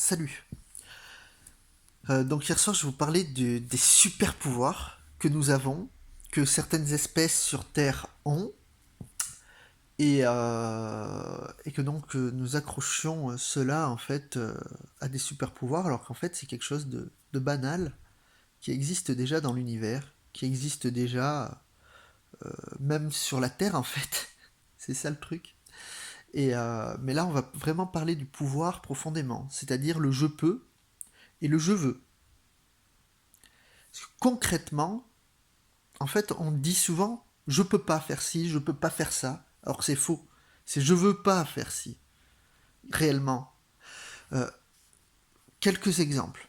Salut. Donc hier soir, je vais vous parlais des super pouvoirs que nous avons, que certaines espèces sur Terre ont, et que donc nous accrochions cela en fait à des super pouvoirs, alors qu'en fait c'est quelque chose de banal qui existe déjà dans l'univers, qui existe déjà même sur la Terre en fait. C'est ça le truc. Mais là, on va vraiment parler du pouvoir profondément, c'est-à-dire le je peux et le je veux. Parce que concrètement, en fait, on dit souvent je peux pas faire ci, je peux pas faire ça. Alors que c'est faux. C'est je veux pas faire ci, réellement. Euh, Quelques exemples.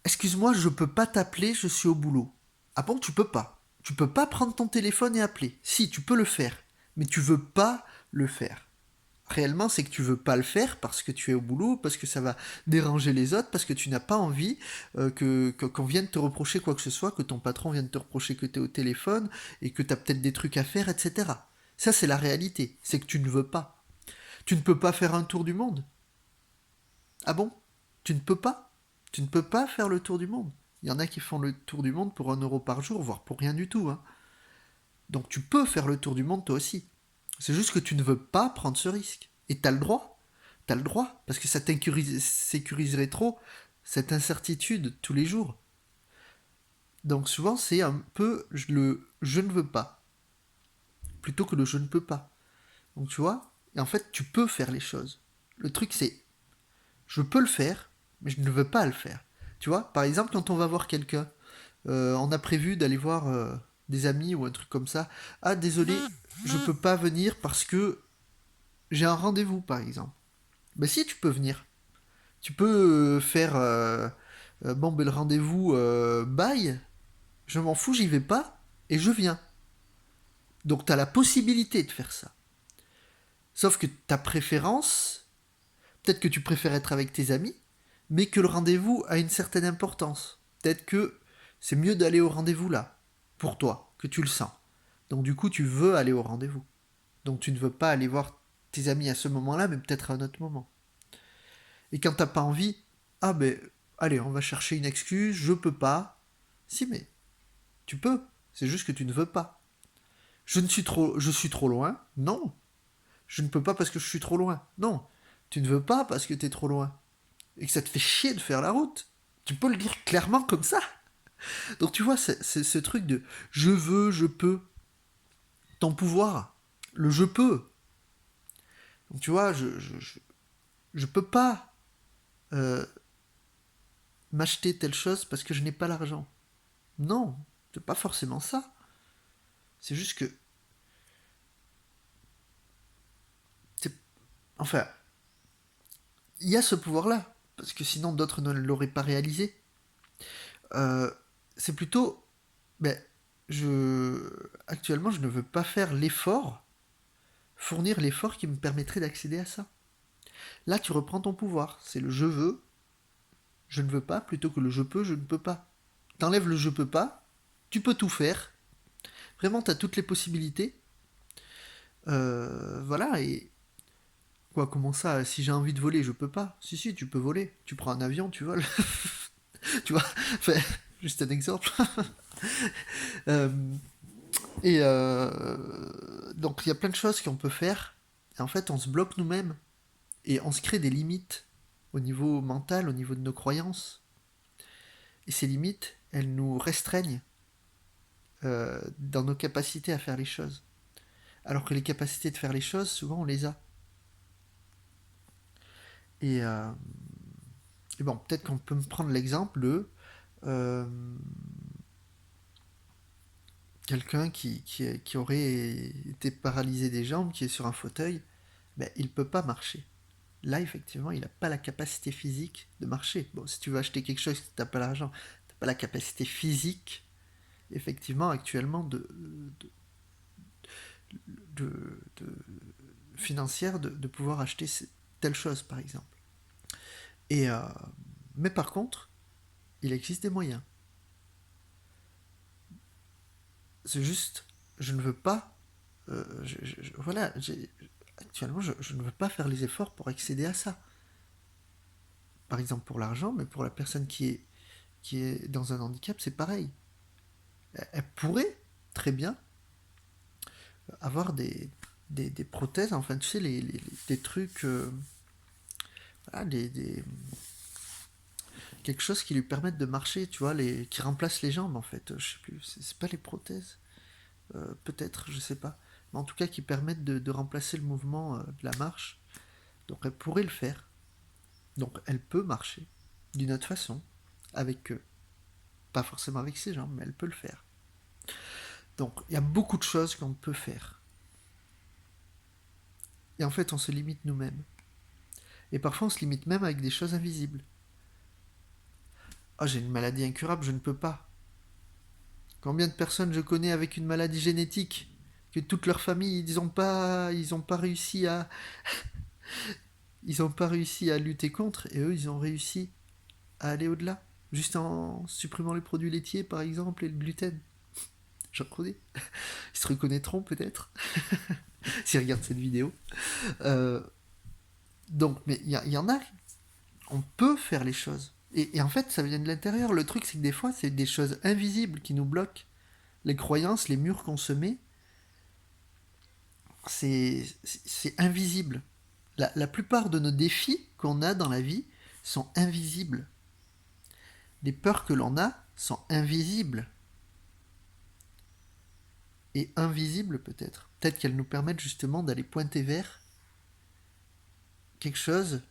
Excuse-moi, je peux pas t'appeler, je suis au boulot. Ah bon, tu peux pas. Tu peux pas prendre ton téléphone et appeler. Si, tu peux le faire, mais tu veux pas le faire. Réellement, c'est que tu veux pas le faire parce que tu es au boulot, parce que ça va déranger les autres, parce que tu n'as pas envie qu'on vienne te reprocher quoi que ce soit, que ton patron vienne te reprocher que tu es au téléphone et que tu as peut-être des trucs à faire, etc. Ça, c'est la réalité. C'est que tu ne veux pas. Tu ne peux pas faire un tour du monde. Ah bon? Tu ne peux pas? Tu ne peux pas faire le tour du monde. Il y en a qui font le tour du monde pour 1 euro par jour, voire pour rien du tout, hein. Donc tu peux faire le tour du monde toi aussi. C'est juste que tu ne veux pas prendre ce risque. Et t'as le droit. T'as le droit. Parce que ça sécuriserait trop cette incertitude tous les jours. Donc souvent c'est un peu le je ne veux pas. Plutôt que le je ne peux pas. Donc tu vois, et en fait tu peux faire les choses. Le truc c'est je peux le faire, mais je ne veux pas le faire. Tu vois, par exemple quand on va voir quelqu'un, on a prévu d'aller voir des amis ou un truc comme ça. Ah désolé, je peux pas venir parce que j'ai un rendez-vous par exemple. Ben si tu peux venir. Tu peux faire bon ben le rendez-vous bye, je m'en fous, j'y vais pas et je viens. Donc tu as la possibilité de faire ça. Sauf que ta préférence, peut-être que tu préfères être avec tes amis, mais que le rendez-vous a une certaine importance. Peut-être que c'est mieux d'aller au rendez-vous là, pour toi, que tu le sens. Donc du coup, tu veux aller au rendez-vous. Donc tu ne veux pas aller voir tes amis à ce moment-là, mais peut-être à un autre moment. Et quand t'as pas envie, ah ben, allez, on va chercher une excuse, je peux pas. Si, mais tu peux. C'est juste que tu ne veux pas. Je suis trop loin. Non. Je ne peux pas parce que je suis trop loin. Non. Tu ne veux pas parce que t'es trop loin. Et que ça te fait chier de faire la route. Tu peux le dire clairement comme ça. Donc tu vois, c'est ce truc de je veux, je peux. Ton pouvoir. Le je peux. Donc tu vois, je peux pas euh, m'acheter telle chose parce que je n'ai pas l'argent. Non, c'est pas forcément ça. C'est juste que. C'est... Enfin, il y a ce pouvoir-là. Parce que sinon d'autres ne l'auraient pas réalisé. Euh, c'est plutôt. Ben, actuellement, je ne veux pas faire l'effort, fournir l'effort qui me permettrait d'accéder à ça. Là, tu reprends ton pouvoir. C'est le je veux, je ne veux pas, plutôt que le je peux, je ne peux pas. T'enlèves le je peux pas, tu peux tout faire. Vraiment, t'as toutes les possibilités. Voilà, et quoi, comment ça? Si j'ai envie de voler, je peux pas. Si, si, tu peux voler. Tu prends un avion, tu voles. Tu vois? Enfin, juste un exemple. Euh, donc, il y a plein de choses qu'on peut faire. Et en fait, on se bloque nous-mêmes. Et on se crée des limites au niveau mental, au niveau de nos croyances. Et ces limites, elles nous restreignent dans nos capacités à faire les choses. Alors que les capacités de faire les choses, souvent, on les a. Et, euh, et bon, peut-être qu'on peut me prendre l'exemple de euh, quelqu'un qui aurait été paralysé des jambes, qui est sur un fauteuil, ben, il ne peut pas marcher. Là, effectivement, il n'a pas la capacité physique de marcher. Bon, si tu veux acheter quelque chose, tu n'as pas l'argent, tu n'as pas la capacité physique, effectivement, actuellement, de financière de pouvoir acheter telle chose, par exemple. Et, euh, mais par contre, il existe des moyens. C'est juste, je ne veux pas. Voilà, actuellement, je ne veux pas faire les efforts pour accéder à ça. par exemple pour l'argent, mais pour la personne qui est dans un handicap, c'est pareil. Elle pourrait très bien avoir des prothèses, enfin tu sais, des trucs, voilà, quelque chose qui lui permette de marcher, tu vois, qui remplace les jambes en fait, je sais plus, c'est pas les prothèses, peut-être, je sais pas, mais en tout cas qui permettent de remplacer le mouvement de la marche, donc elle pourrait le faire, donc elle peut marcher d'une autre façon, avec pas forcément avec ses jambes, mais elle peut le faire. Donc il y a beaucoup de choses qu'on peut faire, et en fait on se limite nous-mêmes, et parfois on se limite même avec des choses invisibles. Ah, j'ai une maladie incurable, je ne peux pas. Combien de personnes je connais avec une maladie génétique que toute leur famille ils ont pas réussi à lutter contre et eux ils ont réussi à aller au-delà juste en supprimant les produits laitiers par exemple et le gluten. J'en connais. Ils se reconnaîtront peut-être s'ils regardent cette vidéo. Euh, donc mais y en a, on peut faire les choses. Et en fait ça vient de l'intérieur. Le truc c'est que des fois c'est des choses invisibles qui nous bloquent. Les croyances, les murs qu'on se met, c'est invisible. La plupart de nos défis qu'on a dans la vie sont invisibles. Les peurs que l'on a sont invisibles. Et invisibles peut-être. Peut-être qu'elles nous permettent justement d'aller pointer vers quelque chose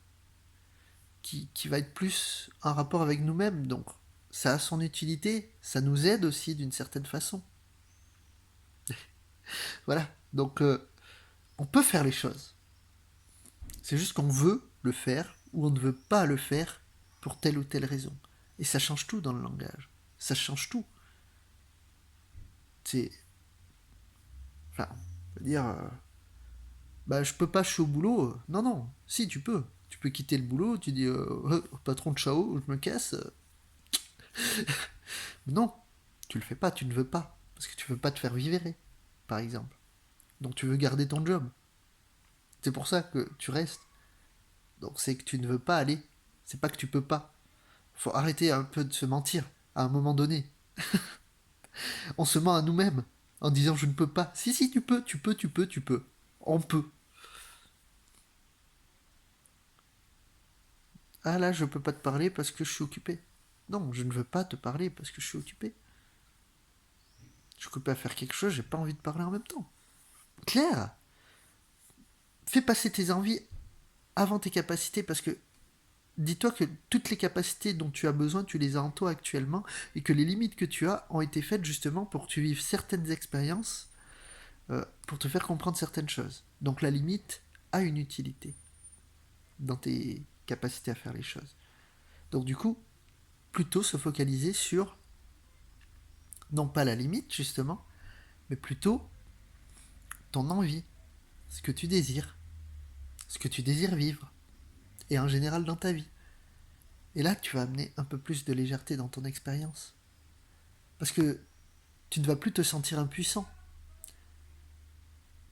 qui va être plus en rapport avec nous-mêmes. Donc ça a son utilité, ça nous aide aussi d'une certaine façon. Voilà. Donc on peut faire les choses. C'est juste qu'on veut le faire ou on ne veut pas le faire pour telle ou telle raison. Et ça change tout dans le langage. Ça change tout. C'est. Enfin, on peut dire. Bah, je peux pas, je suis au boulot. Non, non. Si, tu peux. Tu peux quitter le boulot, tu dis patron, ciao, je me casse. Non, tu le fais pas, tu ne veux pas. Parce que tu veux pas te faire virer, par exemple. Donc tu veux garder ton job. C'est pour ça que tu restes. Donc c'est que tu ne veux pas aller. C'est pas que tu peux pas. Faut arrêter un peu de se mentir à un moment donné. On se ment à nous-mêmes en disant je ne peux pas. Si, si, tu peux, tu peux, tu peux, tu peux. On peut. Ah là, je peux pas te parler parce que je suis occupé. Non, je ne veux pas te parler parce que je suis occupé. Je suis occupé à faire quelque chose, j'ai pas envie de parler en même temps. Claire, fais passer tes envies avant tes capacités parce que dis-toi que toutes les capacités dont tu as besoin, tu les as en toi actuellement et que les limites que tu as ont été faites justement pour que tu vives certaines expériences, pour te faire comprendre certaines choses. Donc la limite a une utilité dans tes capacités à faire les choses. Donc du coup, plutôt se focaliser sur, non pas la limite justement, mais plutôt ton envie, ce que tu désires vivre, et en général dans ta vie. Et là, tu vas amener un peu plus de légèreté dans ton expérience. Parce que tu ne vas plus te sentir impuissant,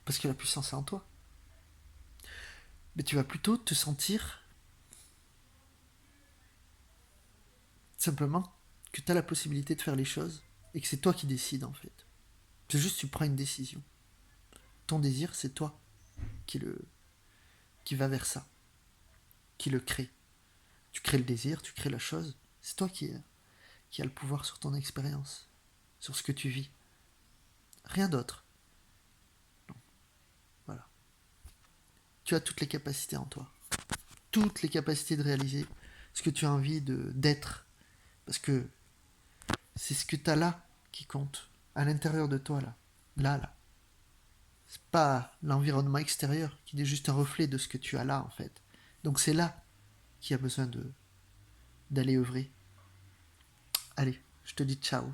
parce que la puissance est en toi. Mais tu vas plutôt te sentir simplement que tu as la possibilité de faire les choses, et que c'est toi qui décides en fait. C'est juste tu prends une décision. Ton désir, c'est toi qui va vers ça, qui le crée. Tu crées le désir, tu crées la chose. C'est toi qui a le pouvoir sur ton expérience, sur ce que tu vis. Rien d'autre. Voilà. Tu as toutes les capacités en toi. Toutes les capacités de réaliser ce que tu as envie d'être. Parce que c'est ce que tu as là qui compte. À l'intérieur de toi, là. Là. C'est pas l'environnement extérieur qui est juste un reflet de ce que tu as là, en fait. Donc c'est là qui a besoin d'aller œuvrer. Allez, je te dis ciao.